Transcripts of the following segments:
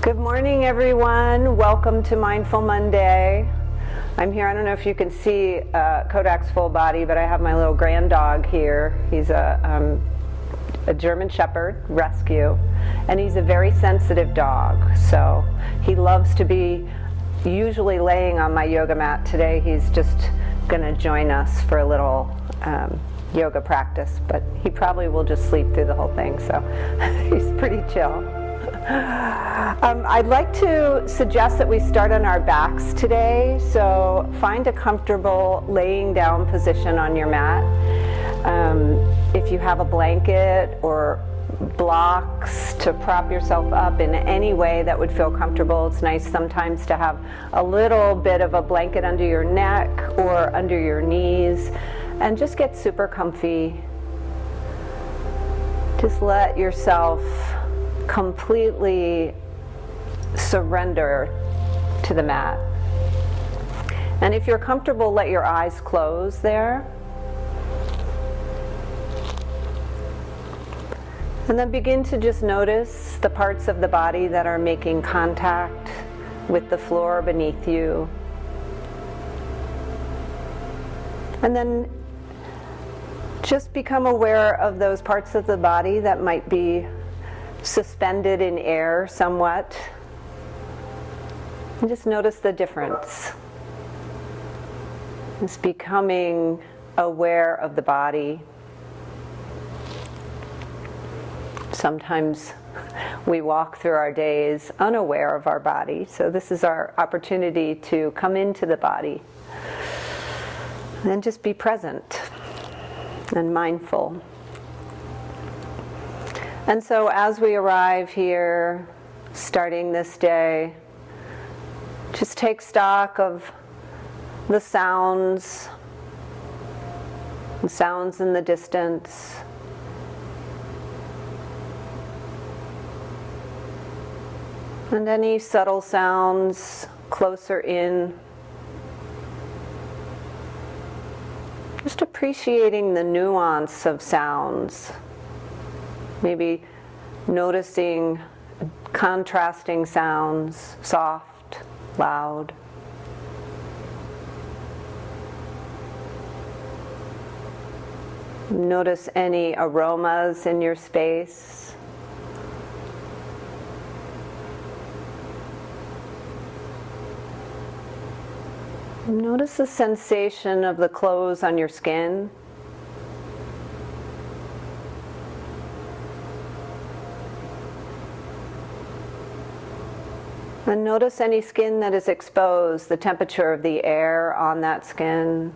Good morning, everyone. Welcome to Mindful Monday. I'm here. I don't know if you can see Kodak's full body, but I have my little grand dog here. He's a German Shepherd rescue, and he's a very sensitive dog. So he loves to be usually laying on my yoga mat. Today he's just going to join us for a little yoga practice, but he probably will just sleep through the whole thing. So he's pretty chill. I'd like to suggest that we start on our backs today, so find a comfortable laying down position on your mat. If you have a blanket or blocks to prop yourself up in any way that would feel comfortable, it's nice sometimes to have a little bit of a blanket under your neck or under your knees, and just get super comfy. Just let yourself completely surrender to the mat. And if you're comfortable, let your eyes close there. And then begin to just notice the parts of the body that are making contact with the floor beneath you. And then just become aware of those parts of the body that might be suspended in air somewhat, and just notice the difference. Just becoming aware of the body. Sometimes we walk through our days unaware of our body, so this is our opportunity to come into the body and just be present and mindful. And so as we arrive here, starting this day, just take stock of the sounds in the distance. And any subtle sounds closer in. Just appreciating the nuance of sounds. Maybe noticing contrasting sounds, soft, loud. Notice any aromas in your space. Notice the sensation of the clothes on your skin. And notice any skin that is exposed, the temperature of the air on that skin.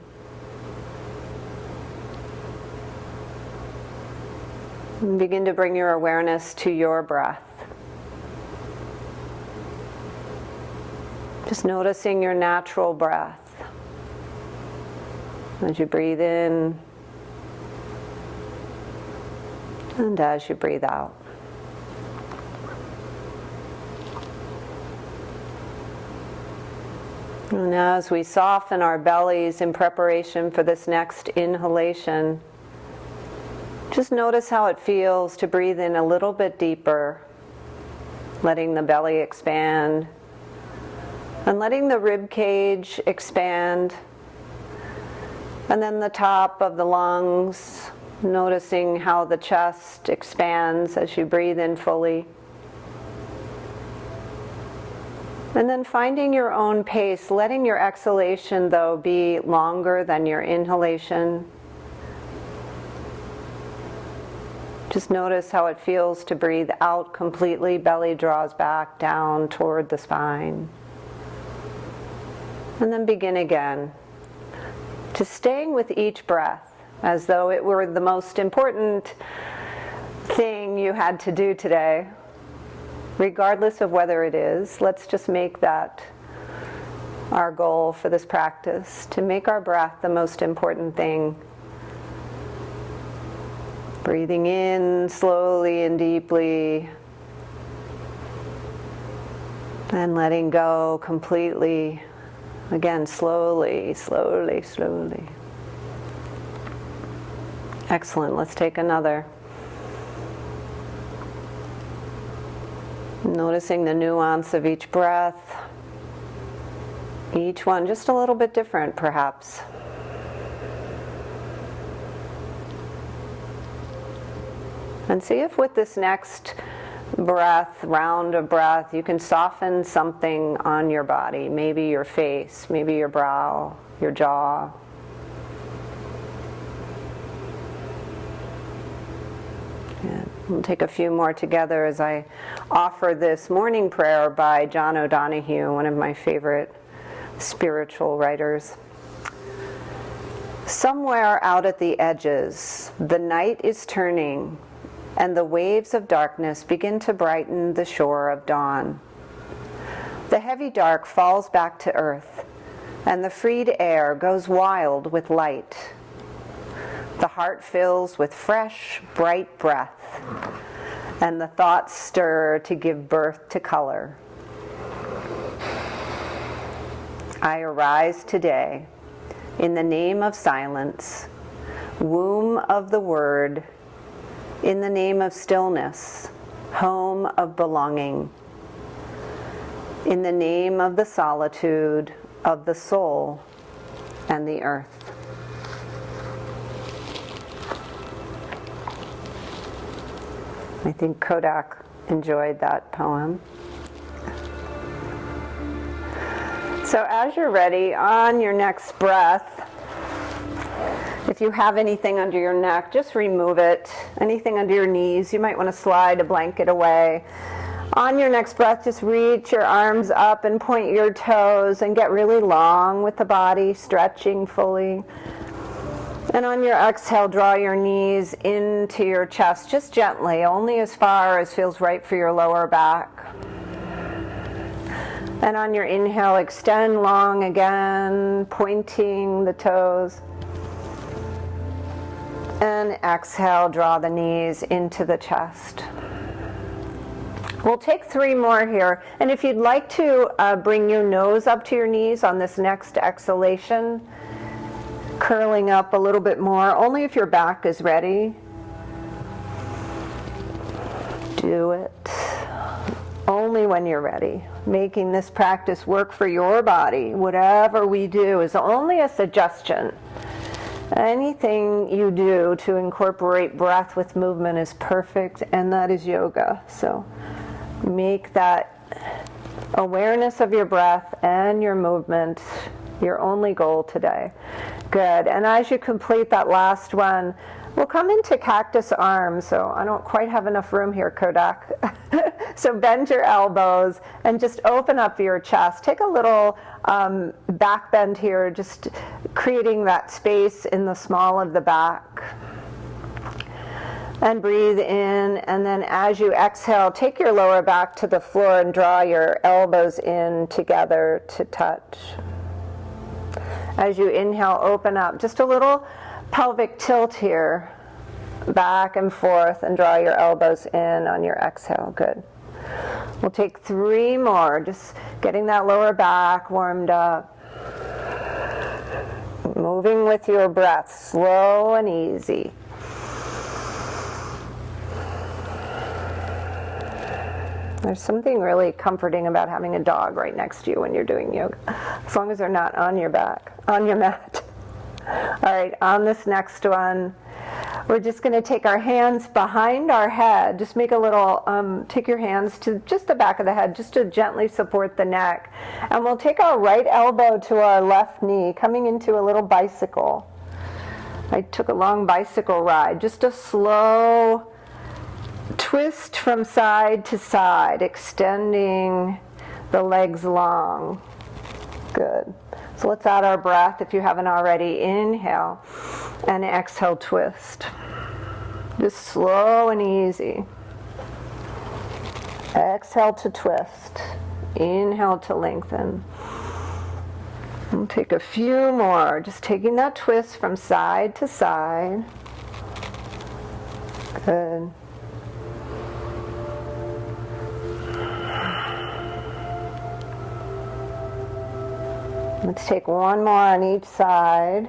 And begin to bring your awareness to your breath. Just noticing your natural breath. As you breathe in and as you breathe out. And as we soften our bellies in preparation for this next inhalation, just notice how it feels to breathe in a little bit deeper, letting the belly expand, and letting the rib cage expand, and then the top of the lungs, noticing how the chest expands as you breathe in fully. And then finding your own pace, letting your exhalation, though, be longer than your inhalation. Just notice how it feels to breathe out completely. Belly draws back down toward the spine. And then begin again. Just staying with each breath as though it were the most important thing you had to do today. Regardless of whether it is, let's just make that our goal for this practice, to make our breath the most important thing. Breathing in slowly and deeply, and letting go completely. Again, slowly, slowly, slowly. Excellent. Let's take another. Noticing the nuance of each breath. Each one just a little bit different, perhaps. And see if with this next breath, round of breath, you can soften something on your body. Maybe your face, maybe your brow, your jaw. And we'll take a few more together as I offer this morning prayer by John O'Donohue, one of my favorite spiritual writers. Somewhere out at the edges, the night is turning, and the waves of darkness begin to brighten the shore of dawn. The heavy dark falls back to earth, and the freed air goes wild with light. The heart fills with fresh, bright breath, and the thoughts stir to give birth to color. I arise today in the name of silence, womb of the word, in the name of stillness, home of belonging, in the name of the solitude of the soul and the earth. I think Kodak enjoyed that poem. So as you're ready, on your next breath, if you have anything under your neck, just remove it. Anything under your knees, you might want to slide a blanket away. On your next breath, just reach your arms up and point your toes and get really long with the body, stretching fully. And on your exhale, draw your knees into your chest, just gently, only as far as feels right for your lower back. And on your inhale, extend long again, pointing the toes. And exhale, draw the knees into the chest. We'll take 3 more here. And if you'd like to bring your nose up to your knees on this next exhalation, curling up a little bit more, only if your back is ready. Do it. Only when you're ready. Making this practice work for your body. Whatever we do is only a suggestion. Anything you do to incorporate breath with movement is perfect, and that is yoga. So make that awareness of your breath and your movement your only goal today. Good. And as you complete that last one, we'll come into cactus arms. So I don't quite have enough room here, Kodak. So bend your elbows and just open up your chest. Take a little back bend here, just creating that space in the small of the back. And breathe in, and then as you exhale, take your lower back to the floor and draw your elbows in together to touch. As you inhale, open up. Just a little pelvic tilt here, back and forth, and draw your elbows in on your exhale. Good. We'll take 3 more, just getting that lower back warmed up. Moving with your breath, slow and easy. There's something really comforting about having a dog right next to you when you're doing yoga, as long as they're not on your back, on your mat. All right, on this next one, we're just going to take our hands behind our head. Just make a little, take your hands to just the back of the head, just to gently support the neck. And we'll take our right elbow to our left knee, coming into a little bicycle. I took a long bicycle ride, just a slow twist from side to side, extending the legs long. Good. So let's add our breath if you haven't already. Inhale and exhale, twist. Just slow and easy. Exhale to twist. Inhale to lengthen. We'll take a few more, just taking that twist from side to side. Good. Let's take 1 more on each side.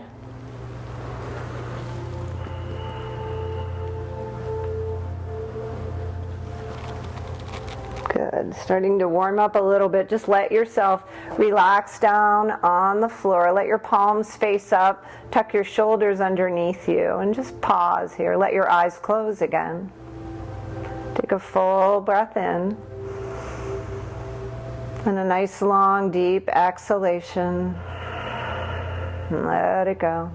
Good. Starting to warm up a little bit. Just let yourself relax down on the floor. Let your palms face up. Tuck your shoulders underneath you. And just pause here. Let your eyes close again. Take a full breath in. And a nice long deep exhalation. And let it go.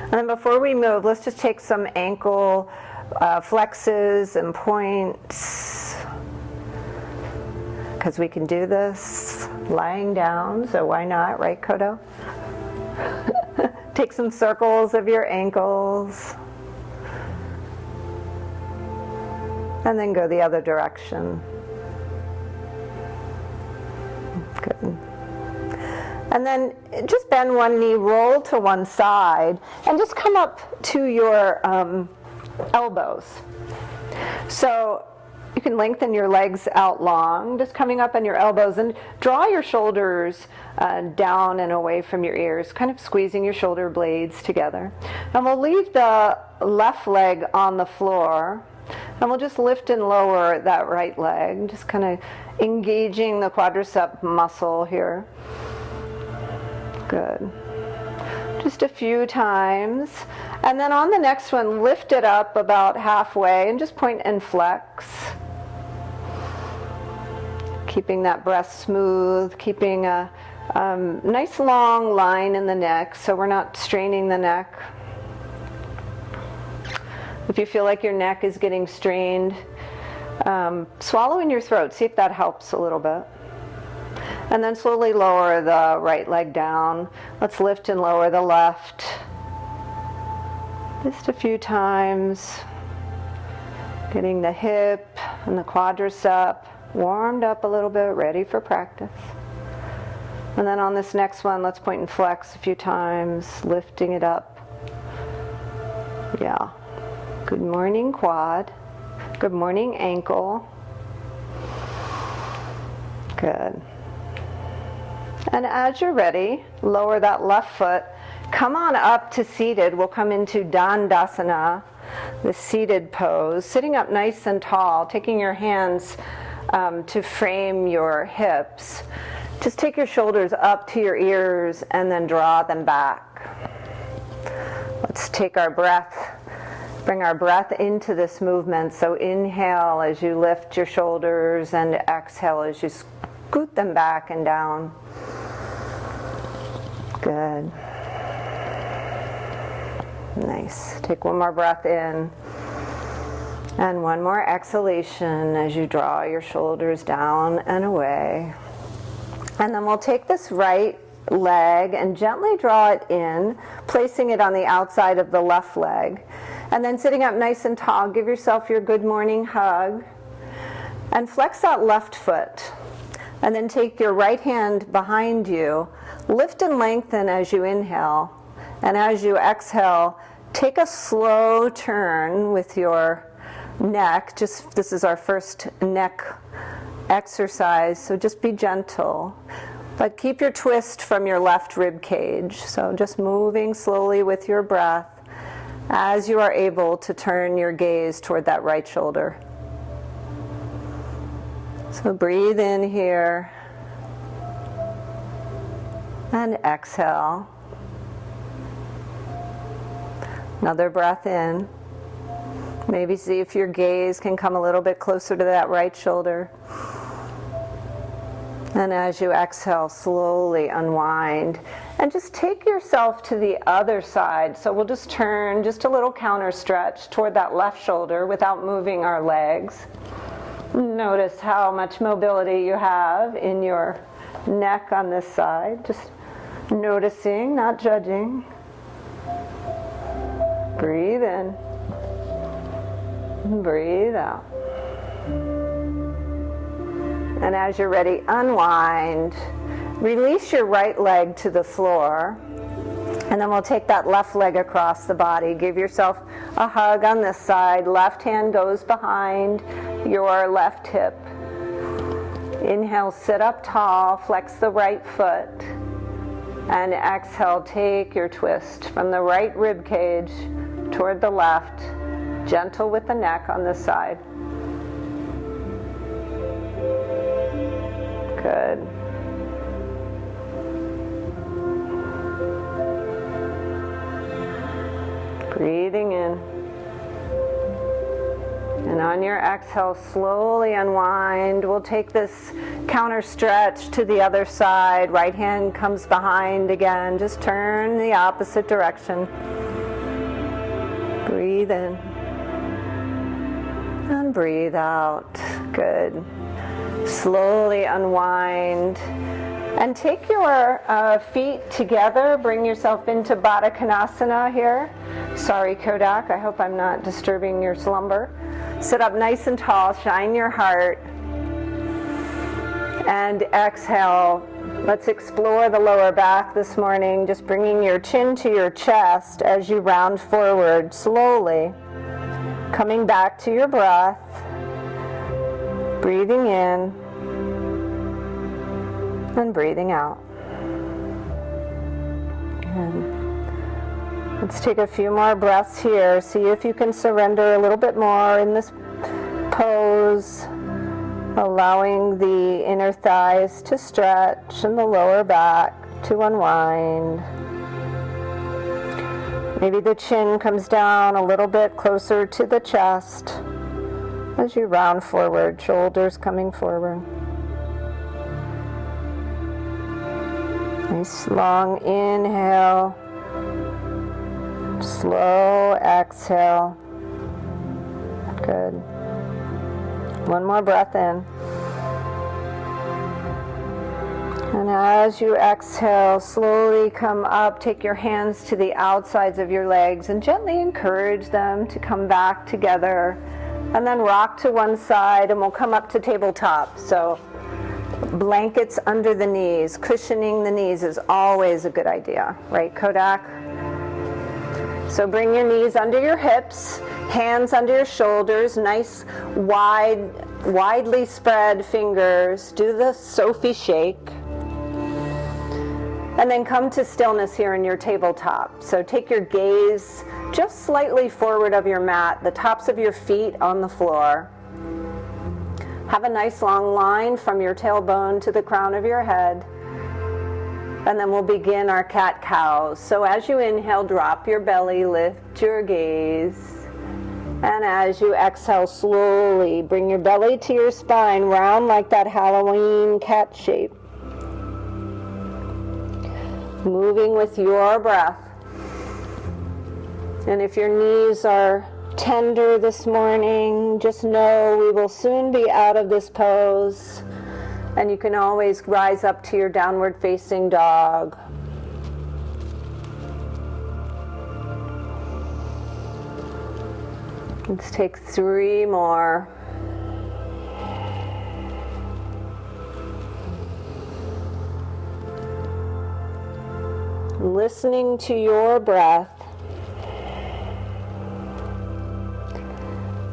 And then before we move, let's just take some ankle flexes and points, because we can do this lying down, so why not, right, Kodo? Take some circles of your ankles and then go the other direction. Good. And then just bend one knee, roll to one side, and just come up to your elbows. So you can lengthen your legs out long, just coming up on your elbows, and draw your shoulders down and away from your ears, kind of squeezing your shoulder blades together. And we'll leave the left leg on the floor, and we'll just lift and lower that right leg, just kind of engaging the quadricep muscle here. Good. Just a few times. And then on the next one, lift it up about halfway and just point and flex. Keeping that breath smooth, keeping a nice long line in the neck so we're not straining the neck. If you feel like your neck is getting strained, swallow in your throat. See if that helps a little bit. And then slowly lower the right leg down. Let's lift and lower the left. Just a few times. Getting the hip and the quadricep warmed up a little bit, ready for practice. And then on this next one, let's point and flex a few times, lifting it up. Yeah. Good morning, quad. Good morning, ankle. Good. And as you're ready, lower that left foot. Come on up to seated. We'll come into Dandasana, the seated pose. Sitting up nice and tall, taking your hands to frame your hips. Just take your shoulders up to your ears and then draw them back. Let's take our breath. Bring our breath into this movement. So inhale as you lift your shoulders and exhale as you scoot them back and down. Good. Nice. Take one more breath in. And one more exhalation as you draw your shoulders down and away. And then we'll take this right leg and gently draw it in, placing it on the outside of the left leg. And then sitting up nice and tall, give yourself your good morning hug. And flex that left foot. And then take your right hand behind you. Lift and lengthen as you inhale. And as you exhale, take a slow turn with your neck. This is our first neck exercise, so just be gentle. But keep your twist from your left rib cage. So just moving slowly with your breath as you are able to turn your gaze toward that right shoulder. So breathe in here and exhale. Another breath in. Maybe see if your gaze can come a little bit closer to that right shoulder. And as you exhale, slowly unwind. And just take yourself to the other side. So we'll just turn just a little counter stretch toward that left shoulder without moving our legs. Notice how much mobility you have in your neck on this side. Just noticing, not judging. Breathe in. Breathe out. And as you're ready, unwind. Release your right leg to the floor. And then we'll take that left leg across the body. Give yourself a hug on this side. Left hand goes behind your left hip. Inhale, sit up tall, flex the right foot. And exhale, take your twist from the right rib cage toward the left. Gentle with the neck on this side. Good. Breathing in. And on your exhale, slowly unwind. We'll take this counter stretch to the other side. Right hand comes behind again. Just turn the opposite direction. Breathe in. And breathe out. Good. Slowly unwind. And take your feet together. Bring yourself into Baddha Konasana here. Sorry, Kodak. I hope I'm not disturbing your slumber. Sit up nice and tall. Shine your heart. And exhale. Let's explore the lower back this morning. Just bringing your chin to your chest as you round forward slowly. Coming back to your breath. Breathing in. And breathing out. And let's take a few more breaths here. See if you can surrender a little bit more in this pose, allowing the inner thighs to stretch and the lower back to unwind. Maybe the chin comes down a little bit closer to the chest as you round forward, shoulders coming forward. Nice long inhale. Slow exhale. Good. One more breath in. And as you exhale, slowly come up. Take your hands to the outsides of your legs and gently encourage them to come back together. And then rock to one side and we'll come up to tabletop. So blankets under the knees, cushioning the knees is always a good idea, right, Kodak? So bring your knees under your hips, hands under your shoulders, nice widely spread fingers. Do the Sophie shake. And then come to stillness here in your tabletop. So take your gaze just slightly forward of your mat, the tops of your feet on the floor. Have a nice long line from your tailbone to the crown of your head. And then we'll begin our cat-cows. So as you inhale, drop your belly, lift your gaze. And as you exhale, slowly bring your belly to your spine, round like that Halloween cat shape. Moving with your breath. And if your knees are tender this morning, just know we will soon be out of this pose. And you can always rise up to your downward facing dog. Let's take 3 more. Listening to your breath.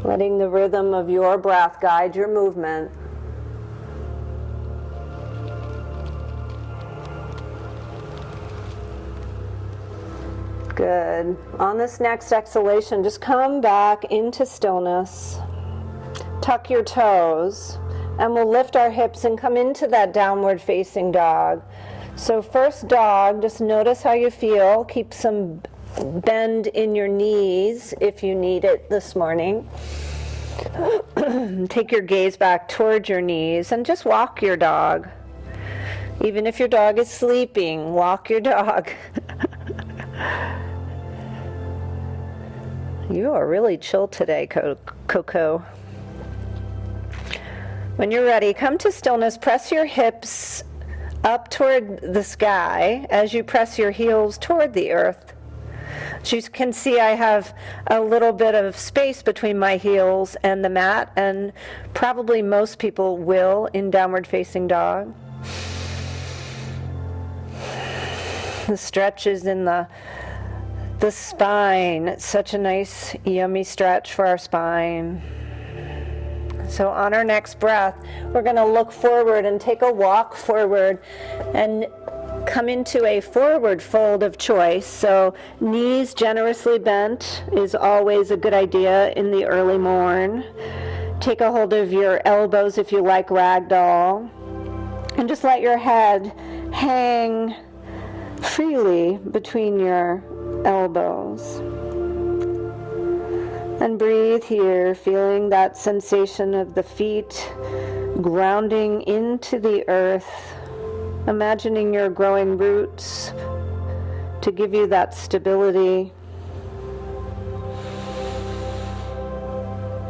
Letting the rhythm of your breath guide your movement. Good. On this next exhalation, just come back into stillness. Tuck your toes, and we'll lift our hips and come into that downward facing dog. So first dog, just notice how you feel. Keep some bend in your knees if you need it this morning. Take your gaze back towards your knees and just walk your dog. Even if your dog is sleeping, walk your dog. You are really chill today, Coco. When you're ready, come to stillness. Press your hips up toward the sky as you press your heels toward the earth. As you can see, I have a little bit of space between my heels and the mat, and probably most people will in downward facing dog. The stretch is in the spine. It's such a nice, yummy stretch for our spine. So on our next breath, we're going to look forward and take a walk forward and come into a forward fold of choice. So knees generously bent is always a good idea in the early morn. Take a hold of your elbows if you like ragdoll. And just let your head hang freely between your elbows. And breathe here, feeling that sensation of the feet grounding into the earth, imagining your growing roots to give you that stability.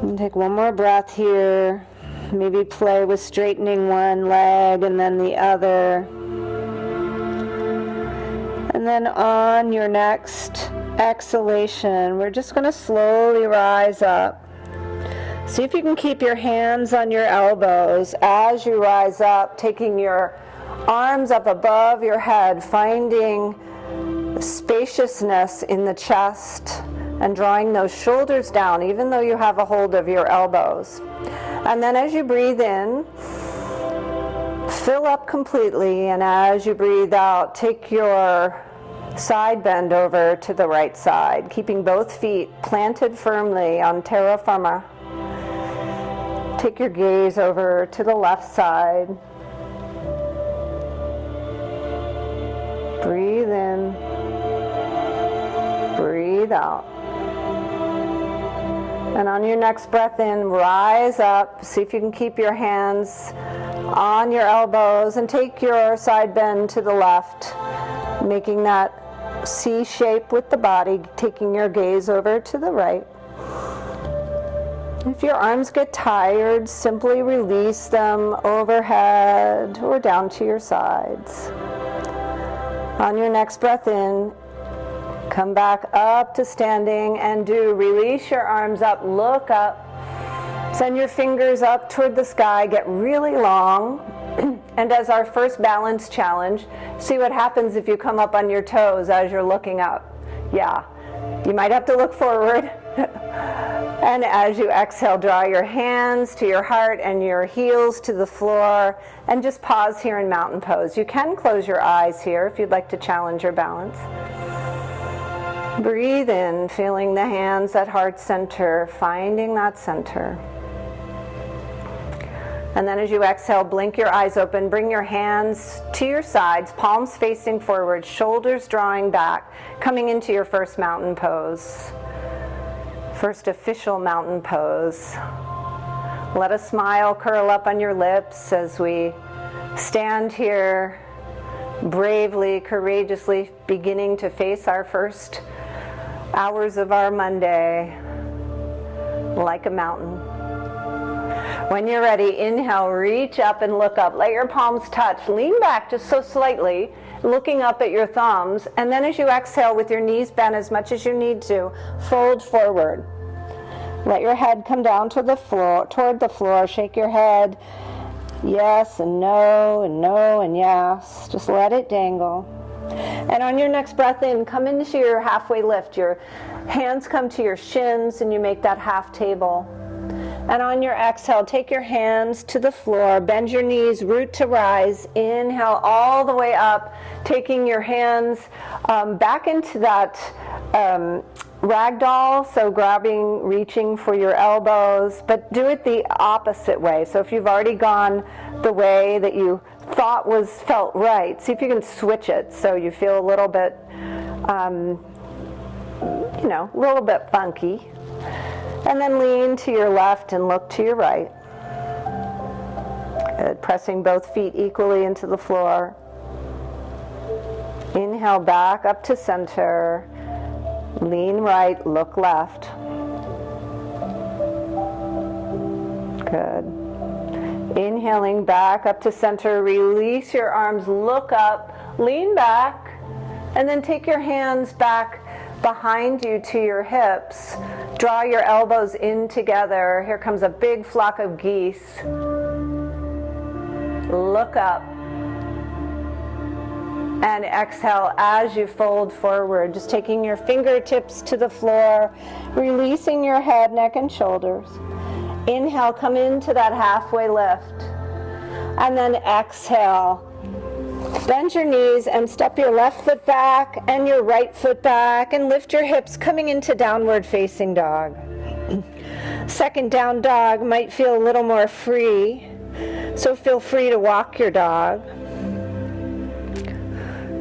And take one more breath here. Maybe play with straightening one leg and then the other. And then on your next exhalation, we're just going to slowly rise up. See if you can keep your hands on your elbows as you rise up, taking your arms up above your head, finding spaciousness in the chest and drawing those shoulders down, even though you have a hold of your elbows. And then as you breathe in, fill up completely, and as you breathe out, take your side bend over to the right side, keeping both feet planted firmly on terra firma. Take your gaze over to the left side. Breathe in, breathe out. And on your next breath in, rise up. See if you can keep your hands on your elbows and take your side bend to the left, making that C shape with the body, taking your gaze over to the right. If your arms get tired, simply release them overhead or down to your sides. On your next breath in, come back up to standing and release your arms up, look up, send your fingers up toward the sky, get really long. And as our first balance challenge, see what happens if you come up on your toes as you're looking up. Yeah, you might have to look forward. And as you exhale, draw your hands to your heart and your heels to the floor, and just pause here in mountain pose. You can close your eyes here if you'd like to challenge your balance. Breathe in, feeling the hands at heart center, finding that center. And then as you exhale, blink your eyes open, bring your hands to your sides, palms facing forward, shoulders drawing back, coming into your first mountain pose. First official mountain pose. Let a smile curl up on your lips as we stand here bravely, courageously, beginning to face our first hours of our Monday like a mountain. When you're ready, inhale, reach up and look up. Let your palms touch. Lean back just so slightly, looking up at your thumbs. And then as you exhale with your knees bent as much as you need to, fold forward. Let your head come down to the floor, toward the floor. Shake your head. Yes and no and no and yes. Just let it dangle. And on your next breath in, come into your halfway lift. Your hands come to your shins and you make that half table. And on your exhale, take your hands to the floor, bend your knees, root to rise. Inhale all the way up, taking your hands back into that ragdoll, so reaching for your elbows, but do it the opposite way. So if you've already gone the way that you thought felt right, see if you can switch it so you feel a little bit, a little bit funky. And then lean to your left and look to your right. Good. Pressing both feet equally into the floor. Inhale back up to center. Lean right, look left. Good. Inhaling back up to center. Release your arms, look up, lean back, and then take your hands back behind you to your hips. Draw your elbows in together. Here comes a big flock of geese. Look up. And exhale as you fold forward, just taking your fingertips to the floor, releasing your head, neck, and shoulders. Inhale, come into that halfway lift. And then exhale. Bend your knees and step your left foot back and your right foot back and lift your hips, coming into downward facing dog. Second down dog might feel a little more free, So feel free to walk your dog.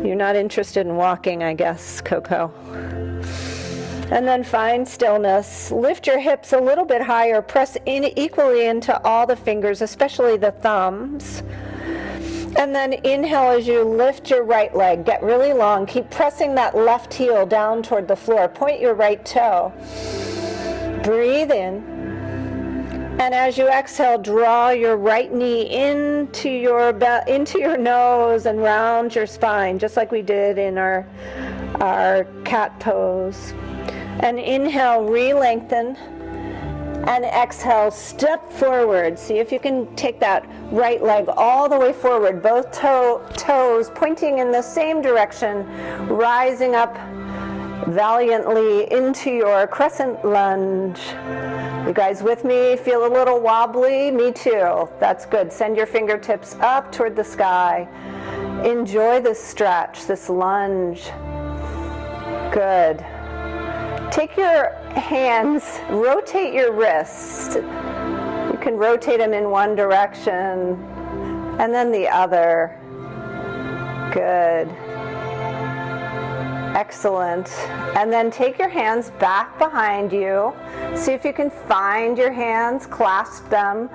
You're not interested in walking, I guess, Coco. And then find stillness. Lift your hips a little bit higher. Press in equally into all the fingers, especially the thumbs. And then inhale as you lift your right leg. Get really long. Keep pressing that left heel down toward the floor. Point your right toe. Breathe in. And as you exhale, draw your right knee into your nose and round your spine, just like we did in our cat pose. And inhale, re-lengthen. And exhale, step forward. See if you can take that right leg all the way forward, both toes pointing in the same direction, rising up valiantly into your crescent lunge. You guys with me? Feel a little wobbly? Me too. That's good. Send your fingertips up toward the sky. Enjoy this stretch, this lunge. Good. Take your hands, rotate your wrists. You can rotate them in one direction and then the other. Good. Excellent. And then take your hands back behind you. See if you can find your hands, clasp them.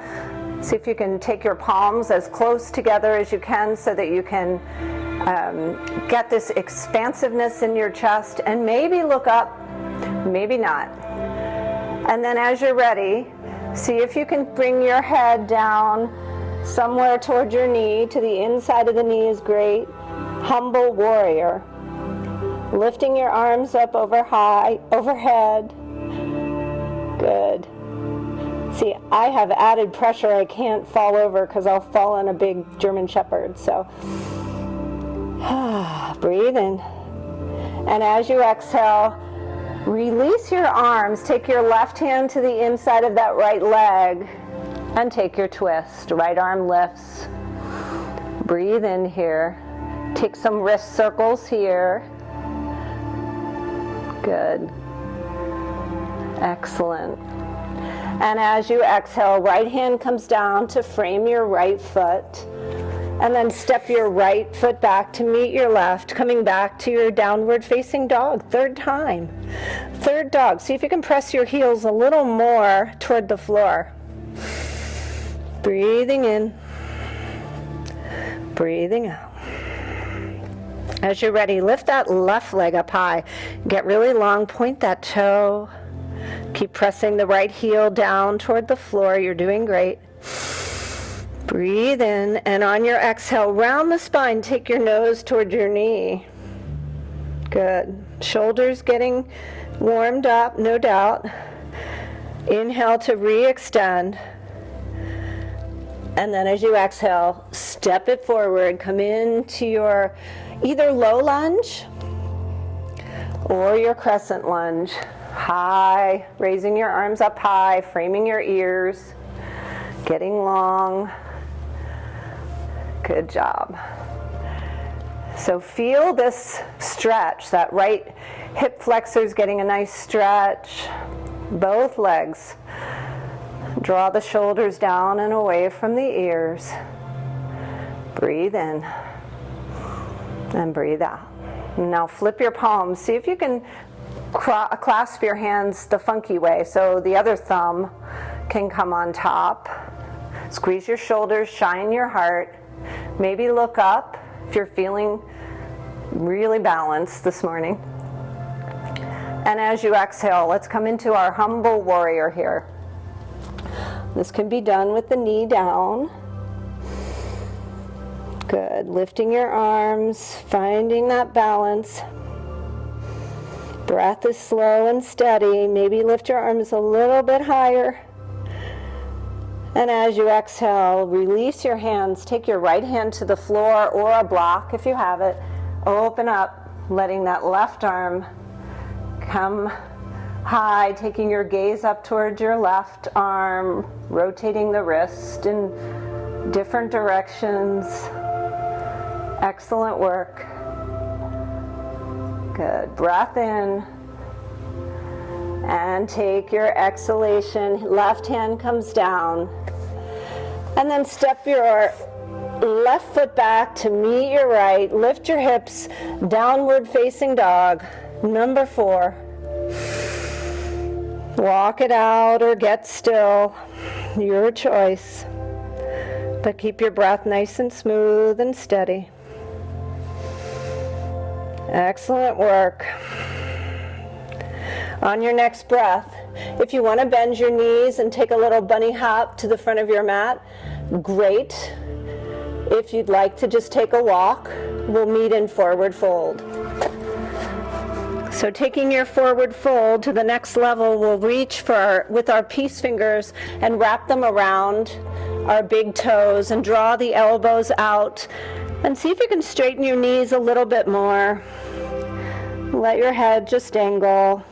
See if you can take your palms as close together as you can so that you can get this expansiveness in your chest, and maybe look up. Maybe not. And then as you're ready, see if you can bring your head down somewhere toward your knee. To the inside of the knee is great. Humble warrior. Lifting your arms up overhead. Good. See, I have added pressure. I can't fall over because I'll fall on a big German Shepherd. So breathe in. And as you exhale, release your arms. Take your left hand to the inside of that right leg and take your twist. Right arm lifts. Breathe in here. Take some wrist circles here. Good. Excellent. And as you exhale, right hand comes down to frame your right foot. And then step your right foot back to meet your left, coming back to your downward facing dog. Third time. Third dog. See if you can press your heels a little more toward the floor. Breathing in. Breathing out. As you're ready, lift that left leg up high. Get really long. Point that toe. Keep pressing the right heel down toward the floor. You're doing great. Breathe in, and on your exhale, round the spine. Take your nose toward your knee. Good. Shoulders getting warmed up, no doubt. Inhale to re-extend. And then as you exhale, step it forward. Come into your either low lunge or your crescent lunge. High, raising your arms up high, framing your ears, getting long. Good job. So feel this stretch. That right hip flexor is getting a nice stretch. Both legs. Draw the shoulders down and away from the ears. Breathe in and breathe out. Now flip your palms. See if you can clasp your hands the funky way so the other thumb can come on top. Squeeze your shoulders, shine your heart. Maybe look up if you're feeling really balanced this morning. And as you exhale, let's come into our humble warrior here. This can be done with the knee down. Good. Lifting your arms, finding that balance. Breath is slow and steady. Maybe lift your arms a little bit higher. And as you exhale, release your hands. Take your right hand to the floor or a block if you have it. Open up, letting that left arm come high, taking your gaze up towards your left arm, rotating the wrist in different directions. Excellent work. Good. Breath in. And take your exhalation. Left hand comes down. And then step your left foot back to meet your right. Lift your hips, downward facing dog. Number 4. Walk it out or get still, your choice. But keep your breath nice and smooth and steady. Excellent work. On your next breath, if you want to bend your knees and take a little bunny hop to the front of your mat, great. If you'd like to just take a walk, we'll meet in forward fold. So taking your forward fold to the next level, we'll reach with our peace fingers and wrap them around our big toes and draw the elbows out. And see if you can straighten your knees a little bit more. Let your head just angle.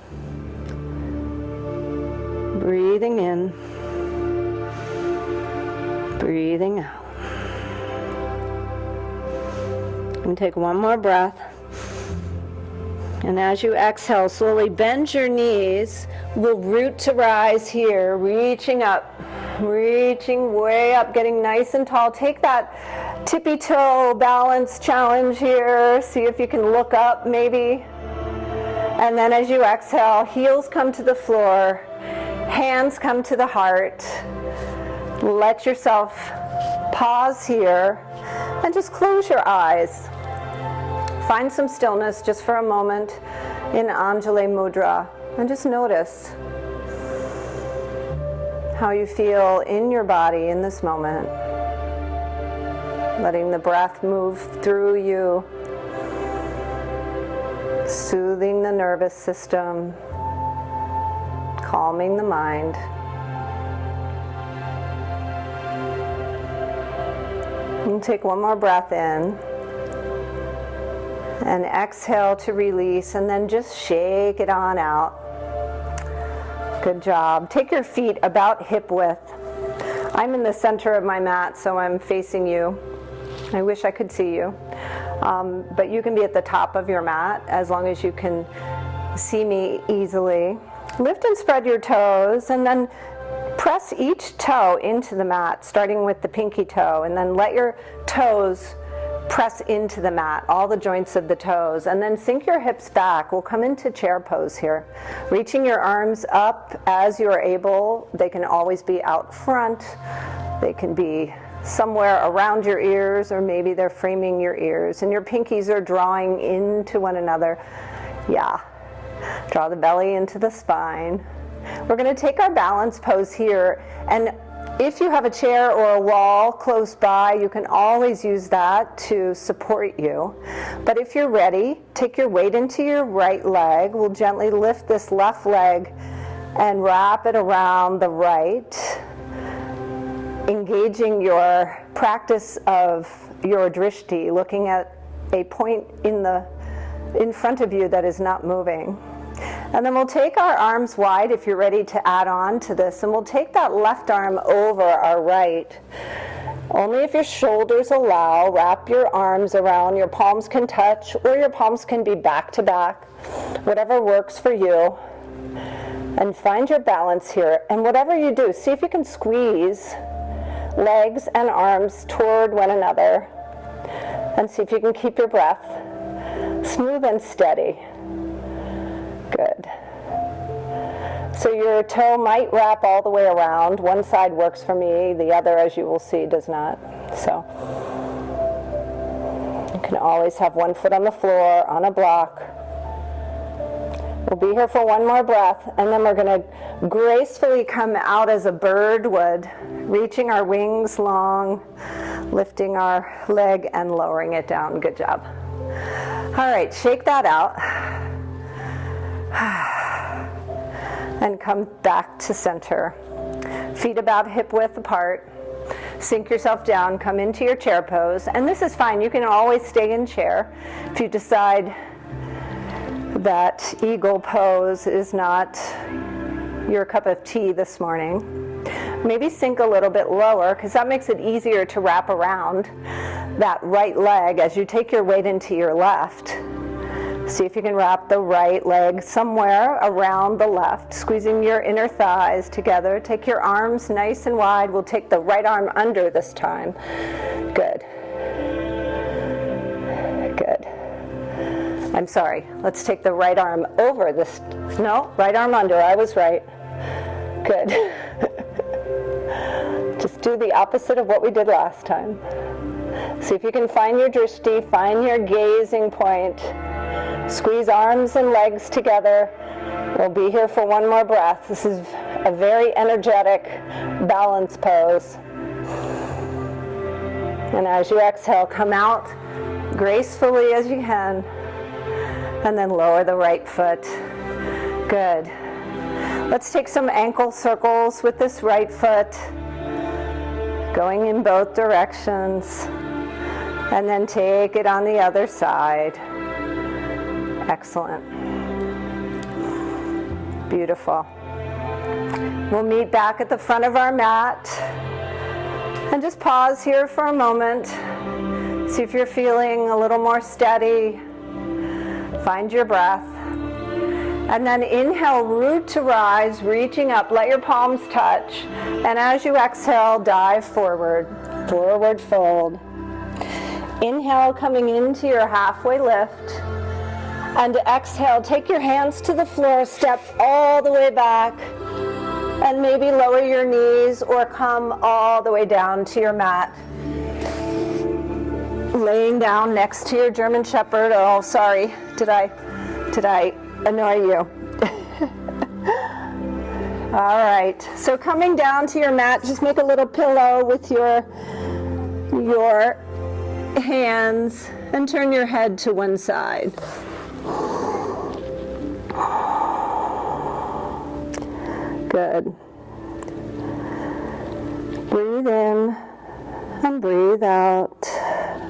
Breathing in. Breathing out. And take one more breath. And as you exhale, slowly bend your knees. We'll root to rise here, reaching up, reaching way up, getting nice and tall. Take that tippy toe balance challenge here. See if you can look up maybe. And then as you exhale, heels come to the floor, hands come to the heart. Let yourself pause here and just close your eyes. Find some stillness just for a moment in Anjali Mudra and just notice how you feel in your body in this moment. Letting the breath move through you, soothing the nervous system, calming the mind. And take one more breath in. And exhale to release, and then just shake it on out. Good job. Take your feet about hip width. I'm in the center of my mat, so I'm facing you. I wish I could see you. But you can be at the top of your mat as long as you can see me easily. Lift and spread your toes, and then press each toe into the mat, starting with the pinky toe, and then let your toes press into the mat, all the joints of the toes, and then sink your hips back. We'll come into chair pose here. Reaching your arms up as you are able. They can always be out front. They can be somewhere around your ears, or maybe they're framing your ears, and your pinkies are drawing into one another. Yeah. Draw the belly into the spine. We're going to take our balance pose here, and if you have a chair or a wall close by, you can always use that to support you. But if you're ready, take your weight into your right leg. We'll gently lift this left leg and wrap it around the right, engaging your practice of your drishti, looking at a point in front of you that is not moving. And then we'll take our arms wide if you're ready to add on to this, and we'll take that left arm over our right. Only if your shoulders allow, wrap your arms around. Your palms can touch, or your palms can be back to back, whatever works for you. And find your balance here. And whatever you do, see if you can squeeze legs and arms toward one another, and see if you can keep your breath smooth and steady. Good. So your toe might wrap all the way around. One side works for me, the other, as you will see, does not. So you can always have one foot on the floor, on a block. We'll be here for one more breath, and then we're going to gracefully come out as a bird would, reaching our wings long, lifting our leg and lowering it down. Good job. All right, shake that out. And come back to center. Feet about hip width apart. Sink yourself down, come into your chair pose. And this is fine, you can always stay in chair. If you decide that eagle pose is not your cup of tea this morning, maybe sink a little bit lower, because that makes it easier to wrap around that right leg as you take your weight into your left. See if you can wrap the right leg somewhere around the left, squeezing your inner thighs together. Take your arms nice and wide. We'll take the right arm under this time. Good. Good. I'm sorry. Let's take the right arm over this. No, right arm under. I was right. Good. Just do the opposite of what we did last time. See if you can find your drishti, find your gazing point. Squeeze arms and legs together. We'll be here for one more breath. This is a very energetic balance pose. And as you exhale, come out gracefully as you can. And then lower the right foot. Good. Let's take some ankle circles with this right foot, going in both directions. And then take it on the other side. Excellent. Beautiful. We'll meet back at the front of our mat. And just pause here for a moment. See if you're feeling a little more steady. Find your breah. And then inhale, root to rise, reaching up. Let your palms touch. And as you exhale, dive forward. Forward fold. Inhale, coming into your halfway lift. And exhale, take your hands to the floor, step all the way back. And maybe lower your knees or come all the way down to your mat. Laying down next to your German Shepherd. Oh, sorry. Did I annoy you? All right. So coming down to your mat, just make a little pillow with your hands and turn your head to one side. Good. Breathe in and breathe out.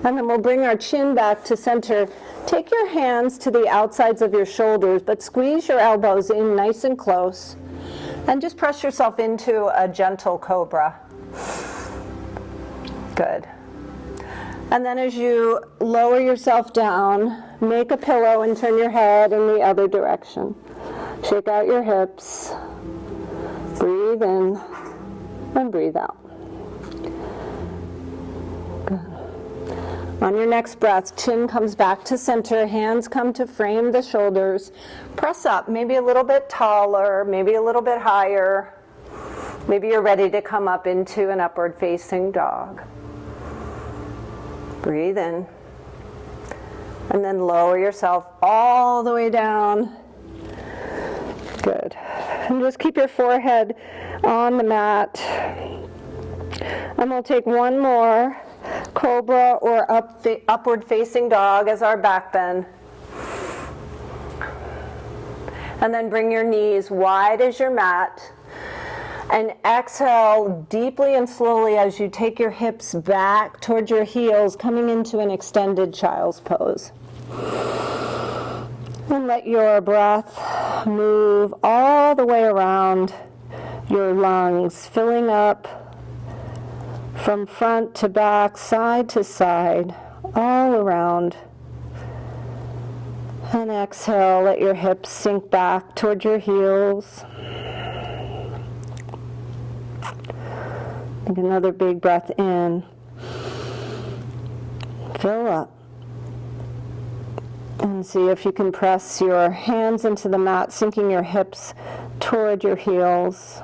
And then we'll bring our chin back to center. Take your hands to the outsides of your shoulders, but squeeze your elbows in nice and close. And just press yourself into a gentle cobra. Good. And then as you lower yourself down, make a pillow and turn your head in the other direction. Shake out your hips. Breathe in and breathe out. Good. On your next breath, chin comes back to center, hands come to frame the shoulders. Press up, maybe a little bit taller, maybe a little bit higher. Maybe you're ready to come up into an upward facing dog. Breathe in. And then lower yourself all the way down. Good. And just keep your forehead on the mat. And we'll take one more Cobra or upward facing dog as our back bend. And then bring your knees wide as your mat. And exhale deeply and slowly as you take your hips back towards your heels, coming into an extended child's pose. And let your breath move all the way around your lungs, filling up from front to back, side to side, all around. And exhale, let your hips sink back toward your heels. Take another big breath in. Fill up. And see if you can press your hands into the mat, sinking your hips toward your heels.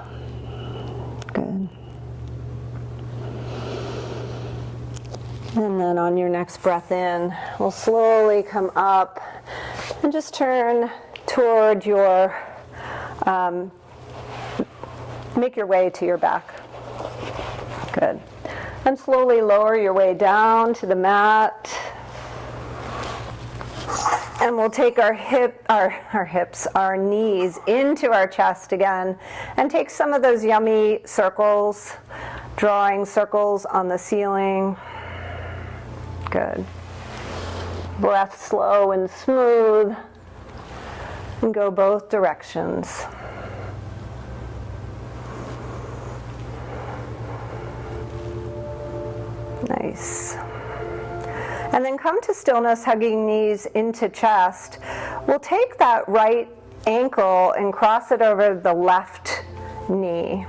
Good. And then on your next breath in, we'll slowly come up and just turn toward your, make your way to your back. Good. And slowly lower your way down to the mat. And we'll take our hips, our knees into our chest again, and take some of those yummy circles, drawing circles on the ceiling. Good. Breath slow and smooth, and go both directions. Nice. And then come to stillness, hugging knees into chest. We'll take that right ankle and cross it over the left knee.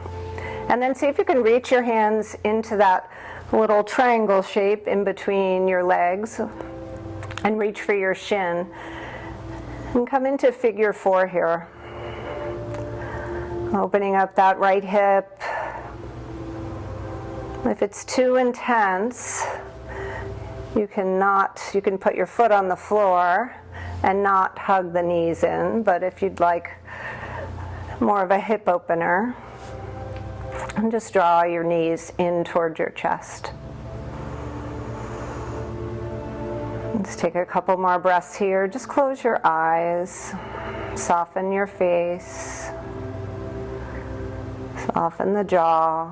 And then see if you can reach your hands into that little triangle shape in between your legs and reach for your shin. And come into figure 4 here. Opening up that right hip. If it's too intense, you can put your foot on the floor and not hug the knees in, but if you'd like more of a hip opener, and just draw your knees in toward your chest. Let's take a couple more breaths here. Just close your eyes, soften your face, soften the jaw.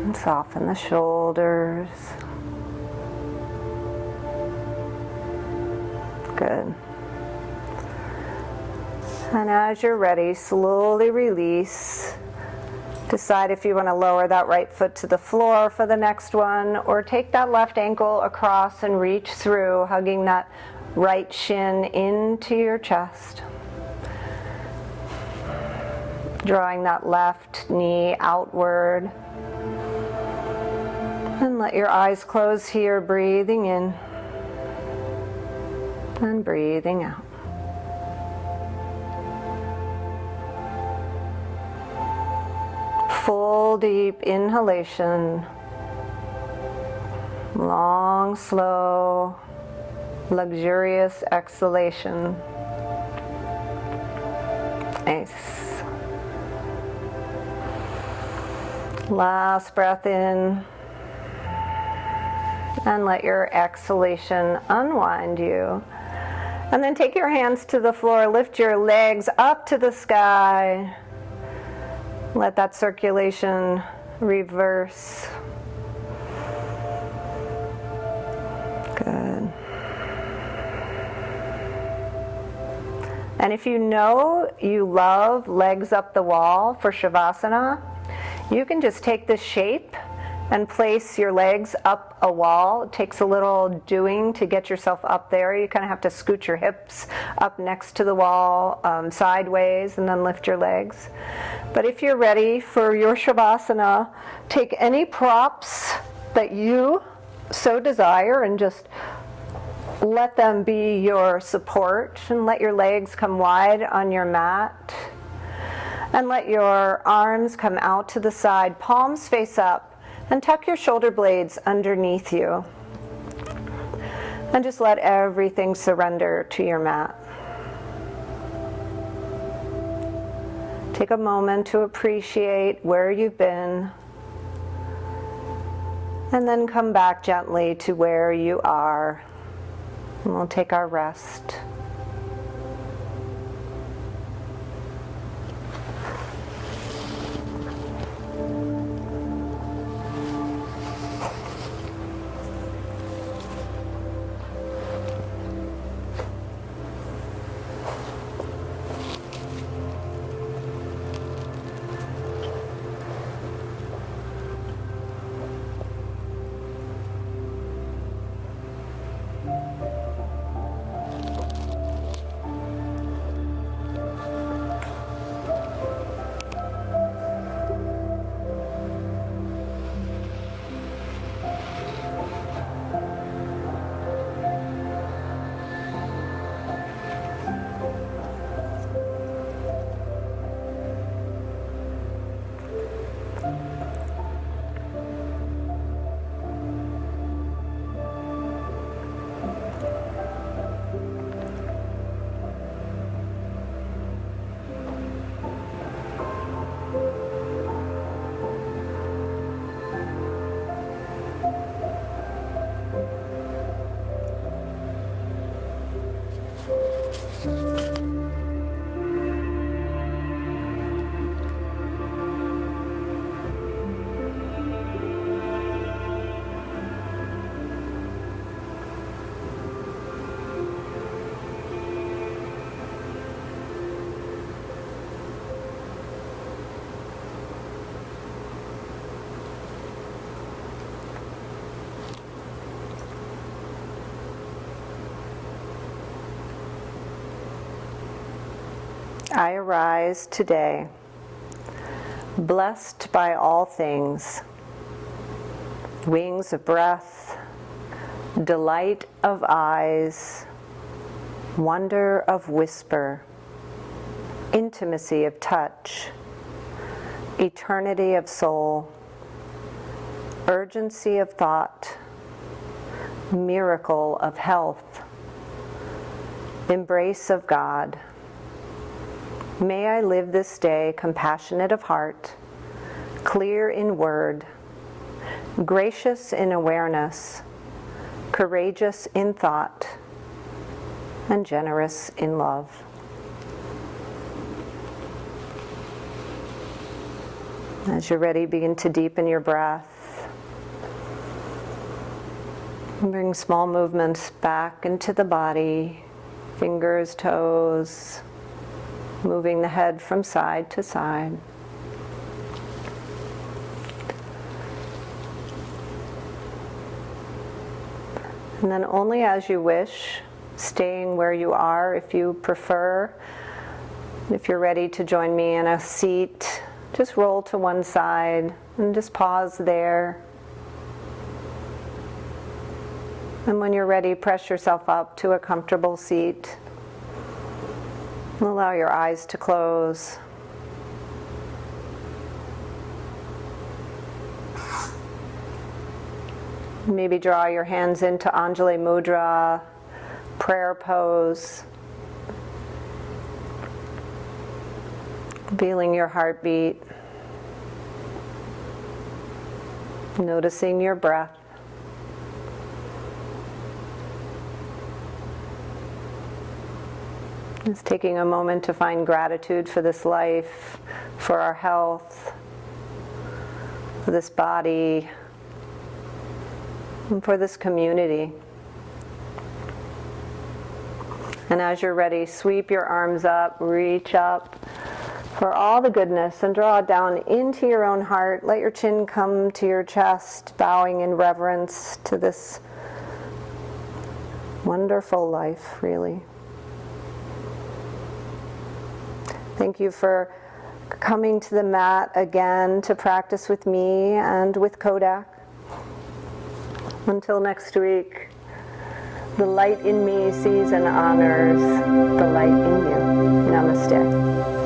And soften the shoulders. Good. And as you're ready, slowly release. Decide if you want to lower that right foot to the floor for the next one, or take that left ankle across and reach through, hugging that right shin into your chest. Drawing that left knee outward. And let your eyes close here, breathing in and breathing out. Full deep inhalation, long, slow, luxurious exhalation. Nice. Last breath in, and let your exhalation unwind you. And then take your hands to the floor, lift your legs up to the sky. Let that circulation reverse. Good. And if you know you love legs up the wall for Savasana, you can just take this shape and place your legs up a wall. It takes a little doing to get yourself up there. You kind of have to scoot your hips up next to the wall, sideways, and then lift your legs. But if you're ready for your Savasana, take any props that you so desire and just let them be your support, and let your legs come wide on your mat. And let your arms come out to the side, palms face up. And tuck your shoulder blades underneath you. And just let everything surrender to your mat. Take a moment to appreciate where you've been. And then come back gently to where you are. And we'll take our rest. I arise today, blessed by all things, wings of breath, delight of eyes, wonder of whisper, intimacy of touch, eternity of soul, urgency of thought, miracle of health, embrace of God. May I live this day compassionate of heart, clear in word, gracious in awareness, courageous in thought, and generous in love. As you're ready, begin to deepen your breath. Bring small movements back into the body, fingers, toes, moving the head from side to side. And then only as you wish, staying where you are if you prefer. If you're ready to join me in a seat, just roll to one side and just pause there. And when you're ready, press yourself up to a comfortable seat. Allow your eyes to close. Maybe draw your hands into Anjali Mudra, prayer pose. Feeling your heartbeat. Noticing your breath. Just taking a moment to find gratitude for this life, for our health, for this body, and for this community. And as you're ready, sweep your arms up, reach up for all the goodness and draw down into your own heart. Let your chin come to your chest, bowing in reverence to this wonderful life, really. Thank you for coming to the mat again to practice with me and with Kodak. Until next week, the light in me sees and honors the light in you. Namaste.